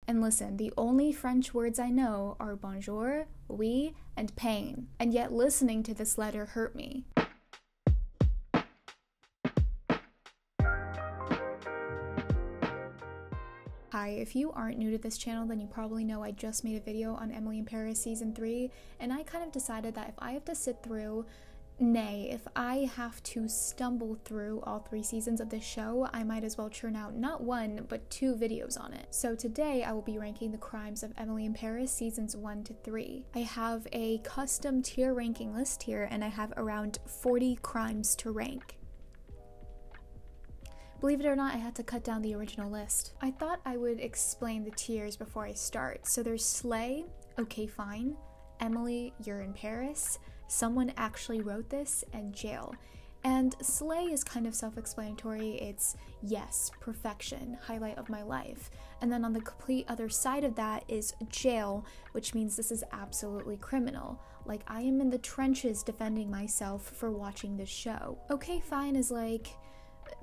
And listen, the only French words I know are bonjour, oui, and pain. And yet listening to this letter hurt me. Hi, if you aren't new to this channel, then you probably know I just made a video on Emily in Paris season 3, and I kind of decided that if I have to sit through, if I have to stumble through all 3 seasons of this show, I might as well churn out not 1, but 2 videos on it. So today I will be ranking the crimes of Emily in Paris seasons 1 to 3. I have a custom tier ranking list here, and I have around 40 crimes to rank. Believe it or not, I had to cut down the original list. I thought I would explain the tiers before I start. So there's Slay, okay fine, Emily, you're in Paris, someone actually wrote this, and Jail. And Slay is kind of self-explanatory. It's yes, perfection, highlight of my life. And then on the complete other side of that is Jail, which means this is absolutely criminal. Like, I am in the trenches defending myself for watching this show. Okay fine is like,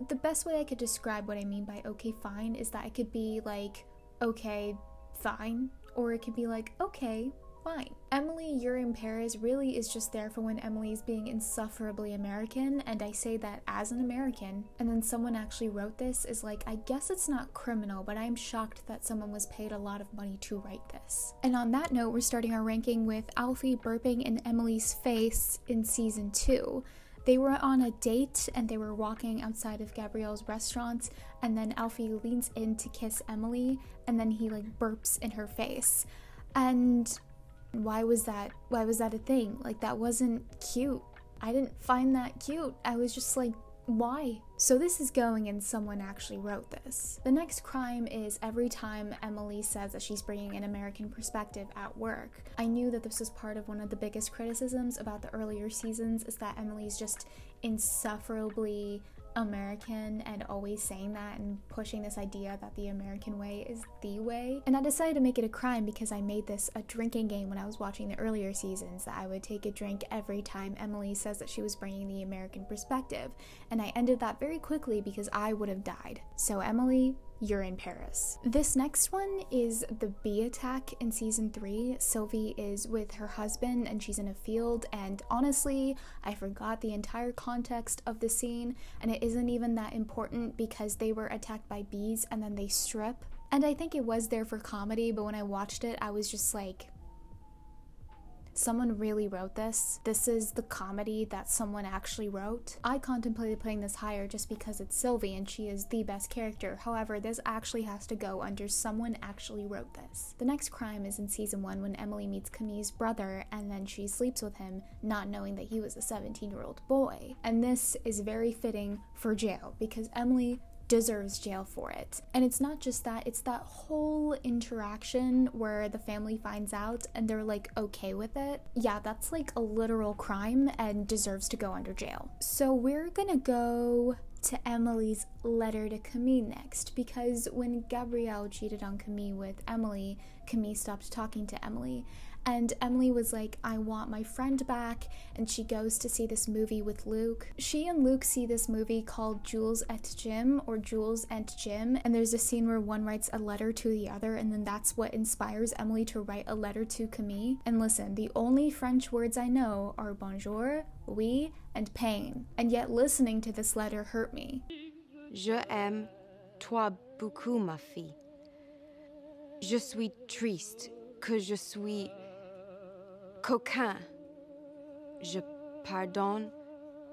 the best way I could describe what I mean by okay fine is that it could be like, okay, fine, or it could be like, okay, fine. Emily, you're in Paris really is just there for when Emily's being insufferably American, and I say that as an American. And then someone actually wrote this is like, I guess it's not criminal, but I'm shocked that someone was paid a lot of money to write this. And on that note, we're starting our ranking with Alfie burping in Emily's face in season 2. They were on a date and they were walking outside of Gabrielle's restaurant, and then Alfie leans in to kiss Emily, and then he like burps in her face. And why was that a thing? Like, that wasn't cute. I didn't find that cute. I was just like, why? So this is going and someone actually wrote this. The next crime is every time Emily says that she's bringing an American perspective at work. I knew that this was part of one of the biggest criticisms about the earlier seasons, is that Emily's just insufferably American and always saying that and pushing this idea that the American way is the way. And I decided to make it a crime because I made this a drinking game when I was watching the earlier seasons, that I would take a drink every time Emily says that she was bringing the American perspective. And I ended that very quickly because I would have died. So Emily, you're in Paris. This next one is the bee attack in season 3. Sylvie is with her husband and she's in a field, and honestly, I forgot the entire context of the scene, and it isn't even that important because they were attacked by bees and then they strip. And I think it was there for comedy, but when I watched it, I was just like, someone really wrote this? This is the comedy that someone actually wrote? I contemplated putting this higher just because it's Sylvie and she is the best character. However, this actually has to go under someone actually wrote this. The next crime is in season 1 when Emily meets Camille's brother and then she sleeps with him, not knowing that he was a 17-year-old boy. And this is very fitting for Jail because Emily deserves jail for it. And it's not just that, it's that whole interaction where the family finds out and they're like okay with it. Yeah, that's like a literal crime and deserves to go under jail. So we're gonna go to Emily's letter to Camille next, because when Gabrielle cheated on Camille with Emily, Camille stopped talking to Emily. And Emily was like, I want my friend back, and she goes to see this movie with Luke. She and Luke see this movie called Jules et Jim, or Jules and Jim, and there's a scene where one writes a letter to the other, and then that's what inspires Emily to write a letter to Camille. And listen, the only French words I know are bonjour, oui, and pain. And yet listening to this letter hurt me. Je aime toi beaucoup, ma fille. Je suis triste que je suis coquin. Je pardonne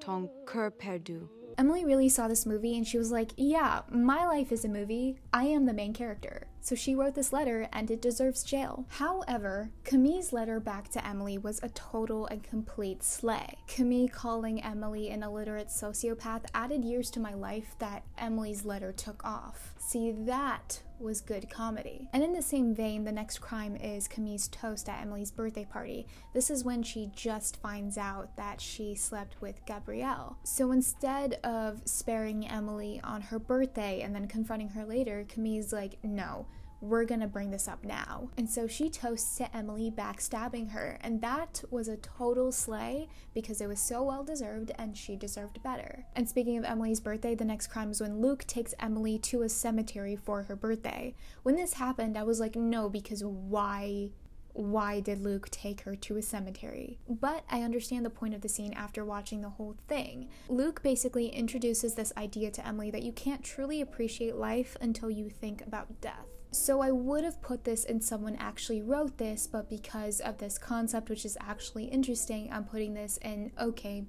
ton cœur perdu. Emily really saw this movie and she was like, yeah, my life is a movie. I am the main character. So she wrote this letter and it deserves jail. However, Camille's letter back to Emily was a total and complete slay. Camille calling Emily an illiterate sociopath added years to my life that Emily's letter took off. See, that was good comedy. And in the same vein, the next crime is Camille's toast at Emily's birthday party. This is when she just finds out that she slept with Gabrielle. So instead of sparing Emily on her birthday and then confronting her later, Camille's like, no, we're gonna bring this up now. And so she toasts to Emily backstabbing her, and that was a total slay because it was so well deserved and she deserved better. And speaking of Emily's birthday, the next crime is when Luke takes Emily to a cemetery for her birthday. When this happened, I was like, no, because why did Luke take her to a cemetery? But I understand the point of the scene after watching the whole thing. Luke basically introduces this idea to Emily that you can't truly appreciate life until you think about death. So I would have put this in someone actually wrote this, but because of this concept, which is actually interesting, I'm putting this in okay,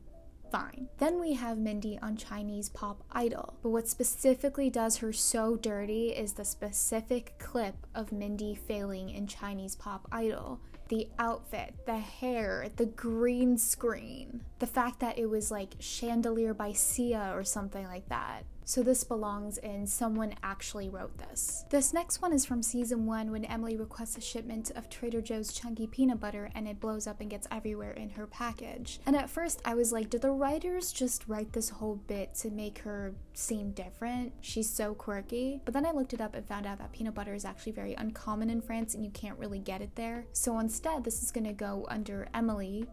fine. Then we have Mindy on Chinese Pop Idol. But what specifically does her so dirty is the specific clip of Mindy failing in Chinese Pop Idol. The outfit, the hair, the green screen, the fact that it was like Chandelier by Sia or something like that. So this belongs in someone actually wrote this. This next one is from season 1 when Emily requests a shipment of Trader Joe's chunky peanut butter and it blows up and gets everywhere in her package. And at first I was like, did the writers just write this whole bit to make her seem different? She's so quirky. But then I looked it up and found out that peanut butter is actually very uncommon in France and you can't really get it there. So instead this is gonna go under Emily,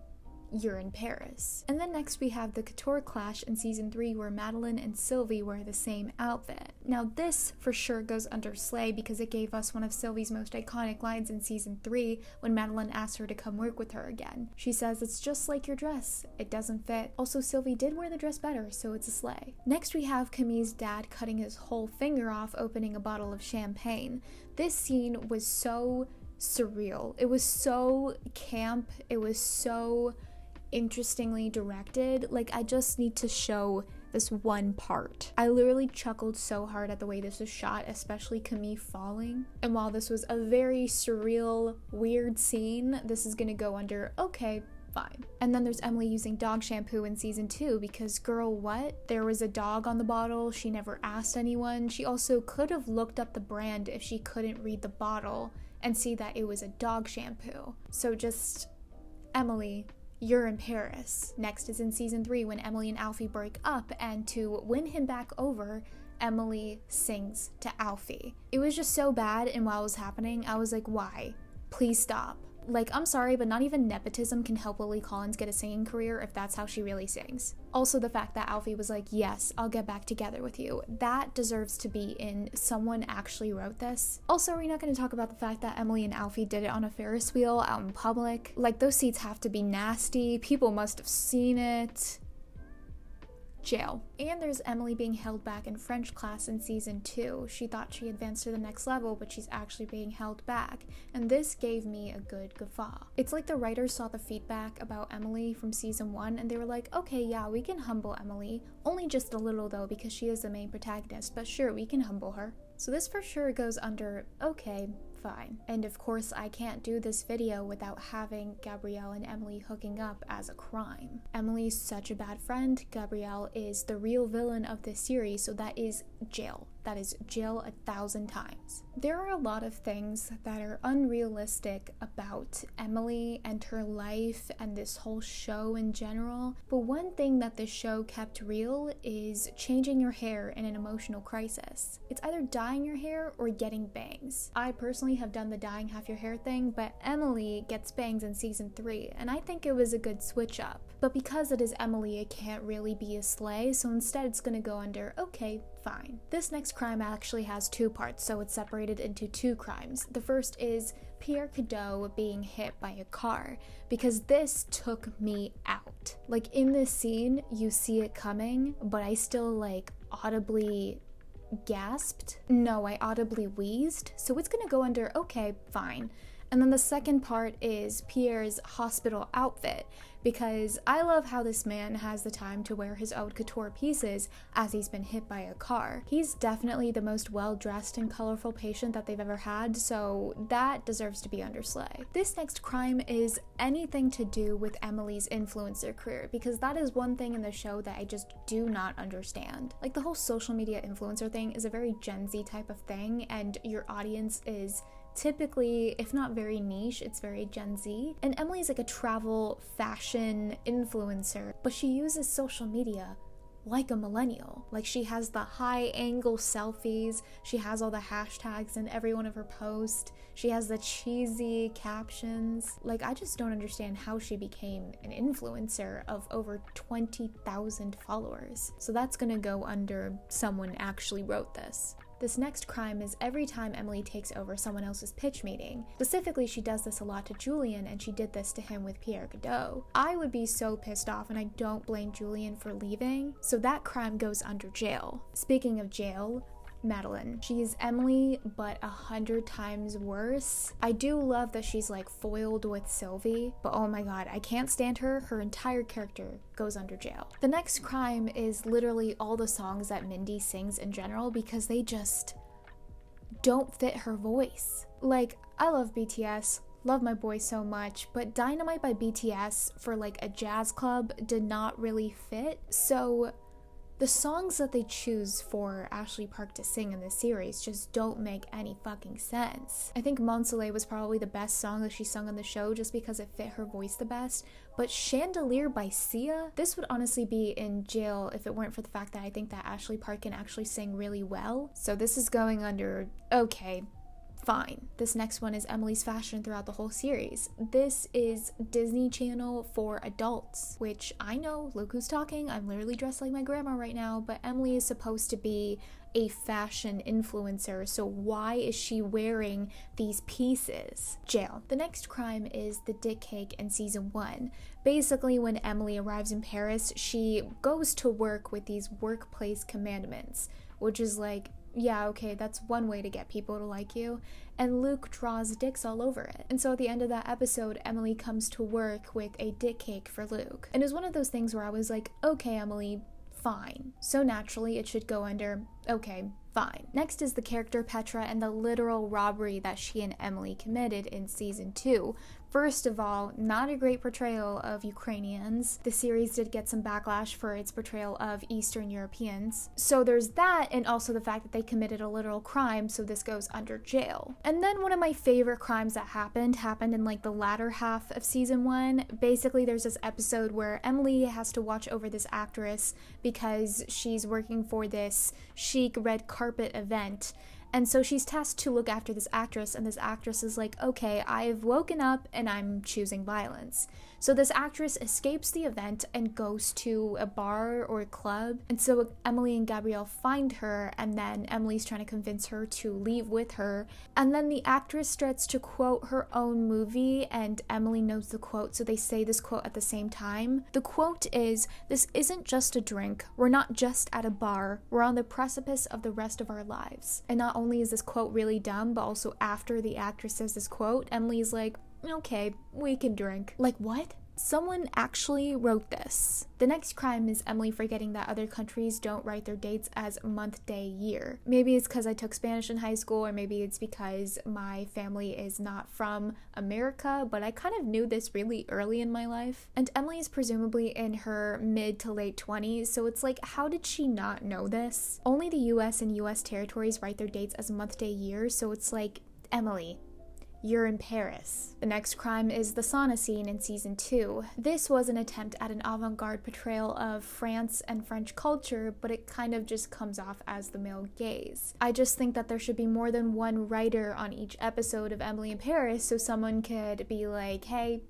you're in Paris. And then next we have the couture clash in season 3 where Madeline and Sylvie wear the same outfit. Now this for sure goes under slay because it gave us one of Sylvie's most iconic lines in season 3 when Madeline asked her to come work with her again. She says, "It's just like your dress, it doesn't fit." Also, Sylvie did wear the dress better, so it's a slay. Next we have Camille's dad cutting his whole finger off opening a bottle of champagne. This scene was so surreal. It was so camp. It was so interestingly directed. Like, I just need to show this one part. I literally chuckled so hard at the way this was shot, especially Camille falling. And while this was a very surreal, weird scene, this is gonna go under okay, fine. And then there's Emily using dog shampoo in season 2 because girl, what? There was a dog on the bottle, she never asked anyone. She also could have looked up the brand if she couldn't read the bottle and see that it was a dog shampoo. So just, Emily, you're in Paris. Next is in season 3 when Emily and Alfie break up, and to win him back over, Emily sings to Alfie. It was just so bad, and while it was happening, I was like, why? Please stop. Like, I'm sorry, but not even nepotism can help Lily Collins get a singing career if that's how she really sings. Also, the fact that Alfie was like, yes, I'll get back together with you, that deserves to be in someone actually wrote this. Also, we're not going to talk about the fact that Emily and Alfie did it on a Ferris wheel out in public. Like, those seats have to be nasty. People must have seen it. Jail. And there's Emily being held back in French class in season 2. She thought she advanced to the next level, but she's actually being held back. And this gave me a good guffaw. It's like the writers saw the feedback about Emily from season 1 and they were like, okay, yeah, we can humble Emily. Only just a little though, because she is the main protagonist, but sure, we can humble her. So this for sure goes under, okay, fine. And of course, I can't do this video without having Gabrielle and Emily hooking up as a crime. Emily's such a bad friend. Gabrielle is the real villain of this series, so that is jail. That is jail 1,000 times. There are a lot of things that are unrealistic about Emily and her life and this whole show in general, but one thing that the show kept real is changing your hair in an emotional crisis. It's either dyeing your hair or getting bangs. I personally have done the dyeing half your hair thing, but Emily gets bangs in season 3, and I think it was a good switch up. But because it is Emily, it can't really be a slay, so instead it's gonna go under, okay, fine. This next crime actually has 2 parts, so it's separated into 2 crimes. The first is Pierre Cadeau being hit by a car, because this took me out. Like, in this scene, you see it coming, but I still, like, audibly gasped. No, I audibly wheezed, so it's gonna go under, okay, fine. And then the second part is Pierre's hospital outfit, because I love how this man has the time to wear his haute couture pieces as he's been hit by a car. He's definitely the most well-dressed and colorful patient that they've ever had, so that deserves to be under slay. This next crime is anything to do with Emily's influencer career, because that is one thing in the show that I just do not understand. Like, the whole social media influencer thing is a very Gen Z type of thing, and your audience is typically, if not very niche, it's very Gen Z. And Emily's like a travel fashion influencer, but she uses social media like a millennial. Like, she has the high angle selfies, she has all the hashtags in every one of her posts, she has the cheesy captions. Like, I just don't understand how she became an influencer of over 20,000 followers. So that's gonna go under someone actually wrote this. This next crime is every time Emily takes over someone else's pitch meeting. Specifically, she does this a lot to Julian, and she did this to him with Pierre Godot. I would be so pissed off, and I don't blame Julian for leaving, so that crime goes under jail. Speaking of jail, Madeline. She is Emily, but 100 times worse. I do love that she's like foiled with Sylvie, but oh my god, I can't stand her. Her entire character goes under jail. The next crime is literally all the songs that Mindy sings in general, because they just don't fit her voice. Like, I love BTS, love my boys so much, but Dynamite by BTS for like a jazz club did not really fit. So the songs that they choose for Ashley Park to sing in this series just don't make any fucking sense. I think Mon Soleil was probably the best song that she sung on the show just because it fit her voice the best, but Chandelier by Sia, this would honestly be in jail if it weren't for the fact that I think that Ashley Park can actually sing really well. So this is going under, okay, fine. This next one is Emily's fashion throughout the whole series. This is Disney Channel for adults, which I know, look who's talking, I'm literally dressed like my grandma right now, but Emily is supposed to be a fashion influencer, so why is she wearing these pieces? Jail. The next crime is the dick cake in season 1. Basically, when Emily arrives in Paris, she goes to work with these workplace commandments, which is like, yeah, okay, that's one way to get people to like you, and Luke draws dicks all over it. And so at the end of that episode, Emily comes to work with a dick cake for Luke. And it was one of those things where I was like, okay, Emily, fine. So naturally, it should go under, okay, fine. Next is the character Petra and the literal robbery that she and Emily committed in season 2. First of all, not a great portrayal of Ukrainians. The series did get some backlash for its portrayal of Eastern Europeans. So there's that, and also the fact that they committed a literal crime, so this goes under jail. And then one of my favorite crimes that happened in like the latter half of season 1. Basically, there's this episode where Emily has to watch over this actress because she's working for this chic red carpet event. And so she's tasked to look after this actress, and this actress is like, okay, I've woken up and I'm choosing violence. So this actress escapes the event and goes to a bar or a club. And so Emily and Gabrielle find her, and then Emily's trying to convince her to leave with her. And then the actress starts to quote her own movie, and Emily knows the quote, so they say this quote at the same time. The quote is, "This isn't just a drink. We're not just at a bar. We're on the precipice of the rest of our lives." And not only is this quote really dumb, but also after the actress says this quote, Emily's like, okay, we can drink. Like, what? Someone actually wrote this. The next crime is Emily forgetting that other countries don't write their dates as month, day, year. Maybe it's because I took Spanish in high school, or maybe it's because my family is not from America, but I kind of knew this really early in my life. And Emily is presumably in her mid to late 20s, so it's like, how did she not know this? Only the US and US territories write their dates as month, day, year, so it's like, Emily, you're in Paris. The next crime is the sauna scene in season 2. This was an attempt at an avant-garde portrayal of France and French culture, but it kind of just comes off as the male gaze. I just think that there should be more than one writer on each episode of Emily in Paris, so someone could be like, hey,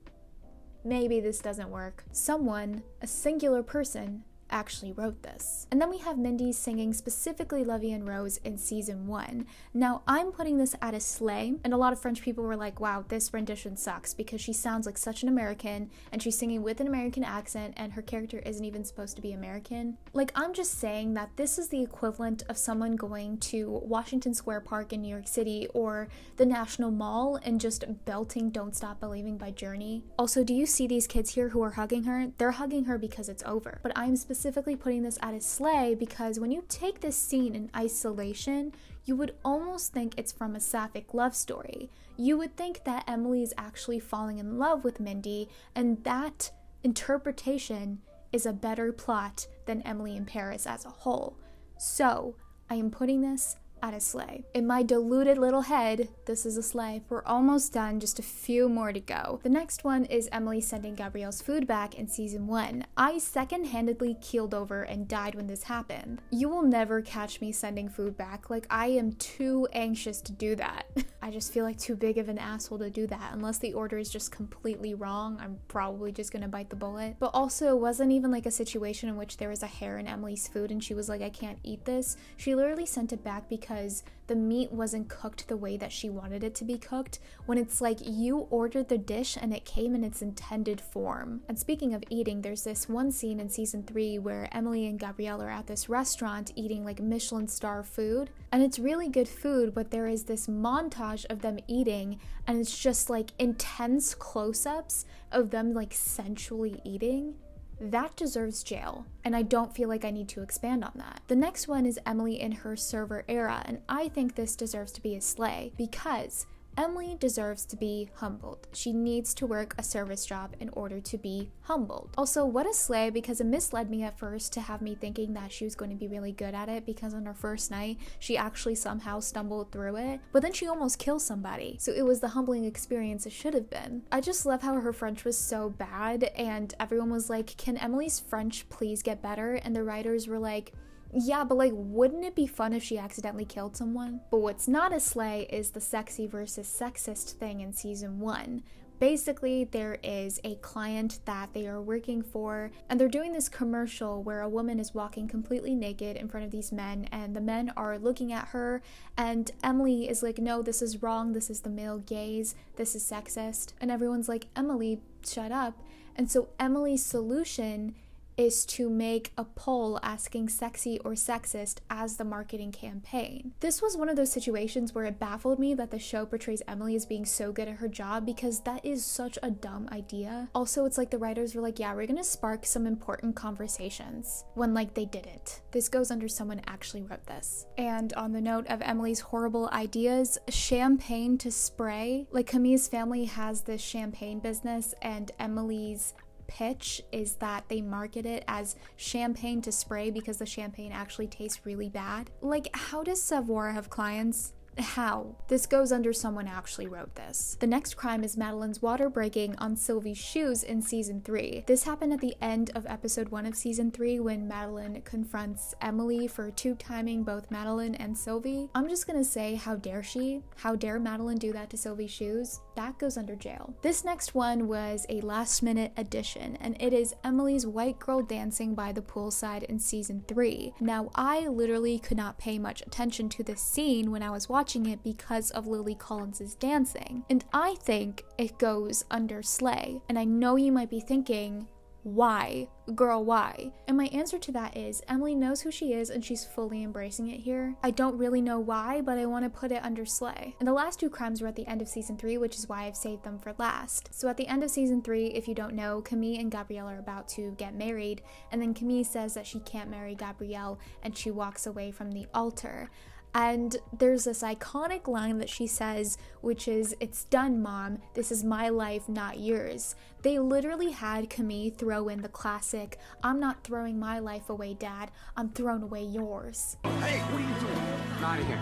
maybe this doesn't work. Someone, a singular person, actually wrote this. And then we have Mindy singing specifically La Vie en Rose in season 1. Now, I'm putting this at a sleigh, and a lot of French people were like, wow, this rendition sucks because she sounds like such an American, and she's singing with an American accent, and her character isn't even supposed to be American. Like, I'm just saying that this is the equivalent of someone going to Washington Square Park in New York City or the National Mall and just belting Don't Stop Believing by Journey. Also, do you see these kids here who are hugging her? They're hugging her because it's over. But I'm specifically putting this at a sleigh because when you take this scene in isolation, you would almost think it's from a sapphic love story. You would think that Emily is actually falling in love with Mindy, and that interpretation is a better plot than Emily in Paris as a whole. So, I am putting this at a sleigh. In my deluded little head, this is a sleigh. We're almost done, just a few more to go. The next one is Emily sending Gabrielle's food back in season 1. I second-handedly keeled over and died when this happened. You will never catch me sending food back. Like, I am too anxious to do that. I just feel like too big of an asshole to do that. Unless the order is just completely wrong, I'm probably just gonna bite the bullet. But also, it wasn't even like a situation in which there was a hair in Emily's food and she was like, I can't eat this. She literally sent it back because the meat wasn't cooked the way that she wanted it to be cooked, when it's like you ordered the dish and it came in its intended form. And speaking of eating, there's this one scene in season 3 where Emily and Gabrielle are at this restaurant eating like Michelin star food, and it's really good food, but there is this montage of them eating and it's just like intense close-ups of them like sensually eating. That deserves jail, and I don't feel like I need to expand on that. The next one is Emily in her server era, and I think this deserves to be a slay because Emily deserves to be humbled. She needs to work a service job in order to be humbled. Also, what a slay, because it misled me at first to have me thinking that she was going to be really good at it, because on her first night, she actually somehow stumbled through it, but then she almost killed somebody. So it was the humbling experience it should have been. I just love how her French was so bad, and everyone was like, can Emily's French please get better? And the writers were like, yeah, but like, wouldn't it be fun if she accidentally killed someone? But what's not a slay is the sexy versus sexist thing in season 1. Basically, there is a client that they are working for, and they're doing this commercial where a woman is walking completely naked in front of these men, and the men are looking at her, and Emily is like, no, this is wrong, this is the male gaze, this is sexist. And everyone's like, Emily, shut up. And so Emily's solution is to make a poll asking sexy or sexist as the marketing campaign. This was one of those situations where it baffled me that the show portrays Emily as being so good at her job, because that is such a dumb idea. Also, it's like the writers were like, yeah, we're gonna spark some important conversations, when like they didn't. This goes under someone actually wrote this. And on the note of Emily's horrible ideas, champagne to spray, like Camille's family has this champagne business, and Emily's pitch is that they market it as champagne to spray because the champagne actually tastes really bad. Like, how does Savoir have clients? How? This goes under someone actually wrote this. The next crime is Madeline's water breaking on Sylvie's shoes in season 3. This happened at the end of episode 1 of season 3 when Madeline confronts Emily for tube-timing both Madeline and Sylvie. I'm just gonna say, how dare she? How dare Madeline do that to Sylvie's shoes? That goes under jail. This next one was a last-minute addition, and it is Emily's white girl dancing by the poolside in season 3. Now, I literally could not pay much attention to this scene when I was watching it because of Lily Collins's dancing, and I think it goes under slay. And I know you might be thinking, why? Girl, why? And my answer to that is Emily knows who she is and she's fully embracing it here. I don't really know why, but I want to put it under slay. And the last 2 crimes were at the end of season 3, which is why I've saved them for last. So at the end of season 3, if you don't know, Camille and Gabrielle are about to get married, and then Camille says that she can't marry Gabrielle and she walks away from the altar. And there's this iconic line that she says, which is, "It's done, Mom. This is my life, not yours." They literally had Camille throw in the classic, "I'm not throwing my life away, Dad. I'm throwing away yours." Hey, what are you doing? I'm out of here.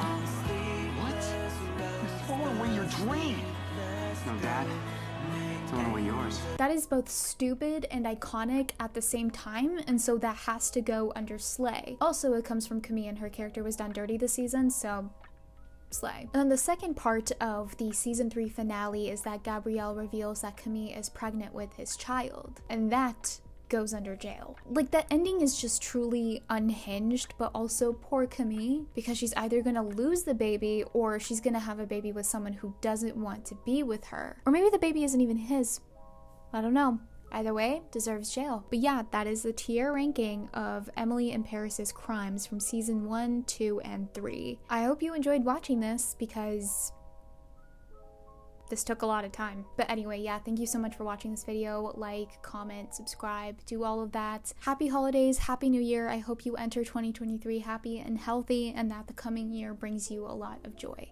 What? You're throwing away your dream. No, Dad. Throwing away yours. That is both stupid and iconic at the same time, and so that has to go under slay. Also, it comes from Camille and her character was done dirty this season, so slay. And then the second part of the season 3 finale is that Gabrielle reveals that Camille is pregnant with his child, and that goes under jail. Like, that ending is just truly unhinged, but also poor Camille, because she's either gonna lose the baby or she's gonna have a baby with someone who doesn't want to be with her. Or maybe the baby isn't even his. I don't know. Either way, deserves jail. But yeah, that is the tier ranking of Emily in Paris's crimes from season 1, 2, and 3. I hope you enjoyed watching this because this took a lot of time. But anyway, yeah, thank you so much for watching this video. Like, comment, subscribe, do all of that. Happy holidays, happy new year. I hope you enter 2023 happy and healthy, and that the coming year brings you a lot of joy.